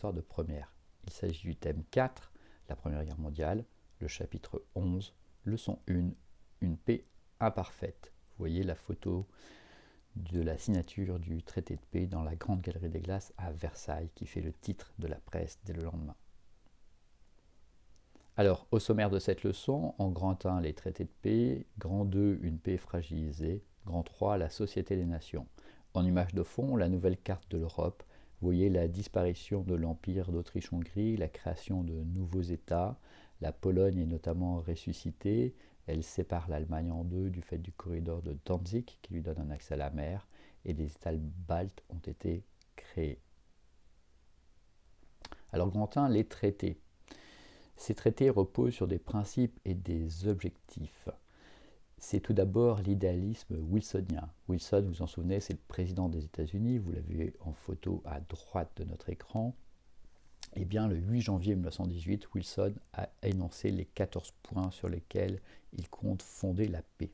histoire de première. Il s'agit du thème 4, la Première Guerre mondiale, le chapitre 11, leçon 1, une paix imparfaite. Vous voyez la photo de la signature du traité de paix dans la Grande Galerie des Glaces à Versailles qui fait le titre de la presse dès le lendemain. Alors, au sommaire de cette leçon, en grand 1, les traités de paix, grand 2, une paix fragilisée, grand 3, la société des nations. En image de fond, la nouvelle carte de l'Europe. Vous voyez la disparition de l'Empire d'Autriche-Hongrie, la création de nouveaux États. La Pologne est notamment ressuscitée. Elle sépare l'Allemagne en deux du fait du corridor de Danzig qui lui donne un accès à la mer. Et des États baltes ont été créés. Alors, grand 1, les traités. Ces traités reposent sur des principes et des objectifs. C'est tout d'abord l'idéalisme wilsonien. Wilson, vous vous en souvenez, c'est le président des États-Unis, vous l'avez en photo à droite de notre écran. Eh bien, le 8 janvier 1918, Wilson a énoncé les 14 points sur lesquels il compte fonder la paix.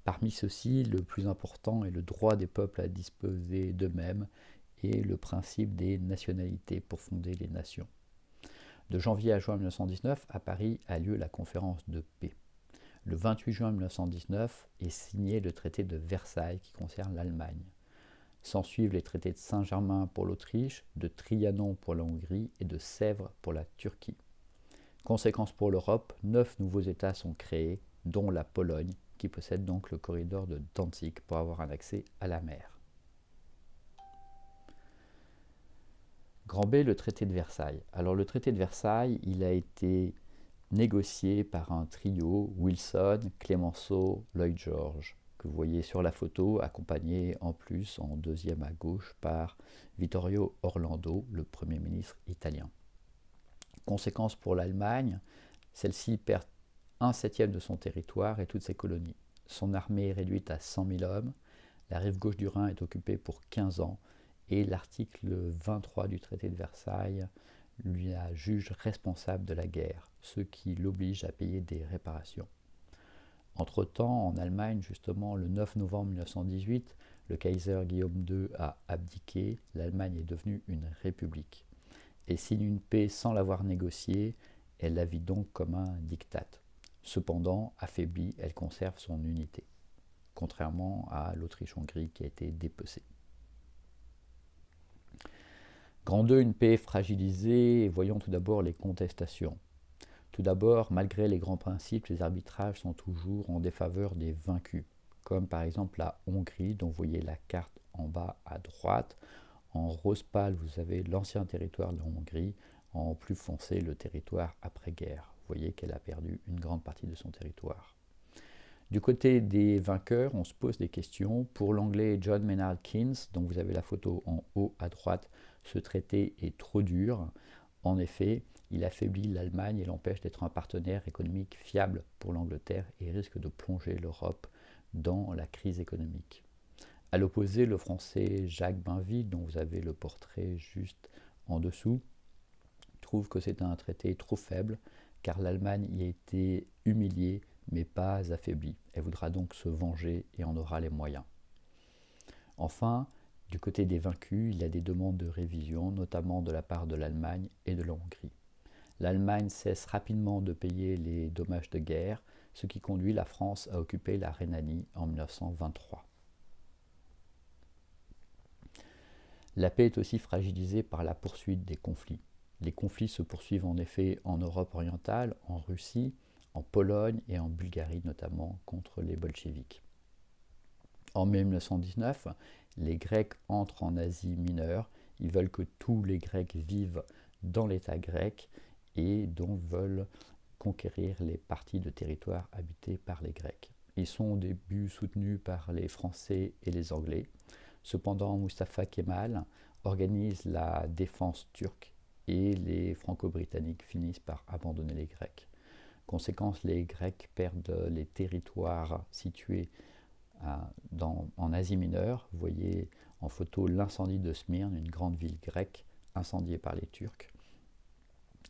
Parmi ceux-ci, le plus important est le droit des peuples à disposer d'eux-mêmes et le principe des nationalités pour fonder les nations. De janvier à juin 1919, à Paris a lieu la conférence de paix. Le 28 juin 1919 est signé le traité de Versailles qui concerne l'Allemagne. S'ensuivent les traités de Saint-Germain pour l'Autriche, de Trianon pour la Hongrie et de Sèvres pour la Turquie. Conséquence pour l'Europe, 9 nouveaux États sont créés, dont la Pologne, qui possède donc le corridor de Danzig pour avoir un accès à la mer. Grand B, le traité de Versailles. Alors le traité de Versailles, il a été négocié par un trio, Wilson, Clemenceau, Lloyd George, que vous voyez sur la photo, accompagné en plus en deuxième à gauche par Vittorio Orlando, le Premier ministre italien. Conséquence pour l'Allemagne, celle-ci perd 1/7 de son territoire et toutes ses colonies. Son armée est réduite à 100 000 hommes, la rive gauche du Rhin est occupée pour 15 ans, et l'article 23 du traité de Versailles lui juge responsable de la guerre, ce qui l'oblige à payer des réparations. Entre-temps, en Allemagne, justement, le 9 novembre 1918, le Kaiser Guillaume II a abdiqué, l'Allemagne est devenue une république. Et signe une paix sans l'avoir négociée, elle la vit donc comme un diktat. Cependant, affaiblie, elle conserve son unité, contrairement à l'Autriche-Hongrie qui a été dépecée. Grand 2, une paix fragilisée, et voyons tout d'abord les contestations. Tout d'abord, malgré les grands principes, les arbitrages sont toujours en défaveur des vaincus, comme par exemple la Hongrie, dont vous voyez la carte en bas à droite. En rose pâle, vous avez l'ancien territoire de la Hongrie, en plus foncé, le territoire après-guerre. Vous voyez qu'elle a perdu une grande partie de son territoire. Du côté des vainqueurs, on se pose des questions. Pour l'anglais John Maynard Keynes, dont vous avez la photo en haut à droite, ce traité est trop dur. En effet, il affaiblit l'Allemagne et l'empêche d'être un partenaire économique fiable pour l'Angleterre et risque de plonger l'Europe dans la crise économique. À l'opposé, le français Jacques Bainville, dont vous avez le portrait juste en dessous, trouve que c'est un traité trop faible car l'Allemagne y a été humiliée mais pas affaiblie. Elle voudra donc se venger et en aura les moyens. Enfin, du côté des vaincus, il y a des demandes de révision, notamment de la part de l'Allemagne et de la Hongrie. L'Allemagne cesse rapidement de payer les dommages de guerre, ce qui conduit la France à occuper la Rhénanie en 1923. La paix est aussi fragilisée par la poursuite des conflits. Les conflits se poursuivent en effet en Europe orientale, en Russie, en Pologne et en Bulgarie notamment contre les bolcheviks. En mai 1919, les Grecs entrent en Asie mineure. Ils veulent que tous les Grecs vivent dans l'État grec et donc veulent conquérir les parties de territoire habitées par les Grecs. Ils sont au début soutenus par les Français et les Anglais. Cependant, Mustafa Kemal organise la défense turque et les Franco-Britanniques finissent par abandonner les Grecs. Conséquence, les Grecs perdent les territoires situés en Asie mineure. Vous voyez en photo l'incendie de Smyrne, une grande ville grecque incendiée par les Turcs.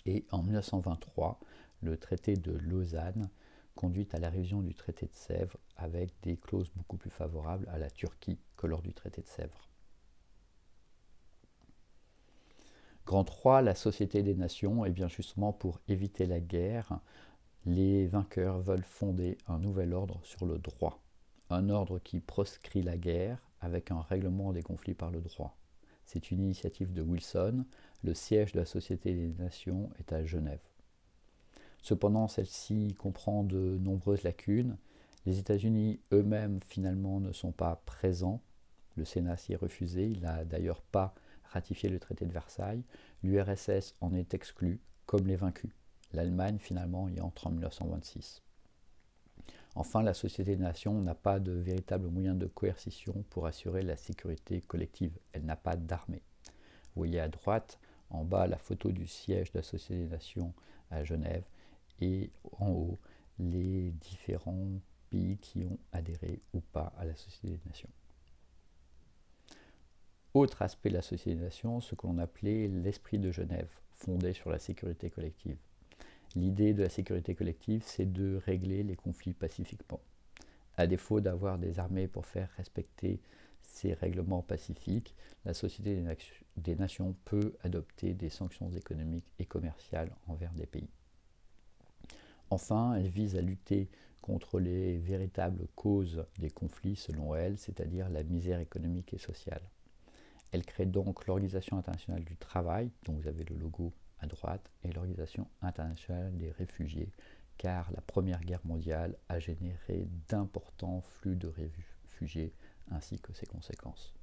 Et en 1923, le traité de Lausanne conduit à la révision du traité de Sèvres avec des clauses beaucoup plus favorables à la Turquie que lors du traité de Sèvres. Grand 3, la Société des Nations, et bien justement pour éviter la guerre, les vainqueurs veulent fonder un nouvel ordre sur le droit. Un ordre qui proscrit la guerre avec un règlement des conflits par le droit. C'est une initiative de Wilson. Le siège de la Société des Nations est à Genève. Cependant, celle-ci comprend de nombreuses lacunes. Les États-Unis eux-mêmes, finalement, ne sont pas présents. Le Sénat s'y est refusé. Il n'a d'ailleurs pas ratifié le traité de Versailles. L'URSS en est exclue, comme les vaincus. L'Allemagne, finalement, y entre en 1926. Enfin, la Société des Nations n'a pas de véritable moyen de coercition pour assurer la sécurité collective. Elle n'a pas d'armée. Vous voyez à droite, en bas, la photo du siège de la Société des Nations à Genève et en haut, les différents pays qui ont adhéré ou pas à la Société des Nations. Autre aspect de la Société des Nations, ce que l'on appelait l'esprit de Genève, fondé sur la sécurité collective. L'idée de la sécurité collective, c'est de régler les conflits pacifiquement. À défaut d'avoir des armées pour faire respecter ces règlements pacifiques, la Société des Nations peut adopter des sanctions économiques et commerciales envers des pays. Enfin, elle vise à lutter contre les véritables causes des conflits selon elle, c'est-à-dire la misère économique et sociale. Elle crée donc l'Organisation internationale du travail, dont vous avez le logo à droite, et l'Organisation internationale des réfugiés, car la Première Guerre mondiale a généré d'importants flux de réfugiés ainsi que ses conséquences.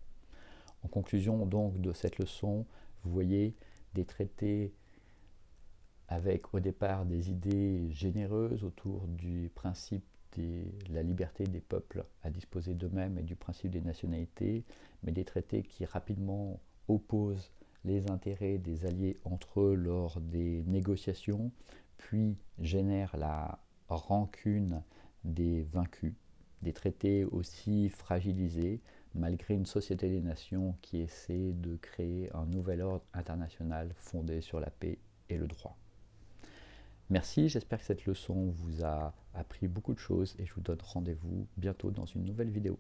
En conclusion donc de cette leçon, vous voyez des traités avec au départ des idées généreuses autour du principe de la liberté des peuples à disposer d'eux-mêmes et du principe des nationalités, mais des traités qui rapidement opposent les intérêts des alliés entre eux lors des négociations, puis génèrent la rancune des vaincus, des traités aussi fragilisés, malgré une société des nations qui essaie de créer un nouvel ordre international fondé sur la paix et le droit. Merci, j'espère que cette leçon vous a appris beaucoup de choses et je vous donne rendez-vous bientôt dans une nouvelle vidéo.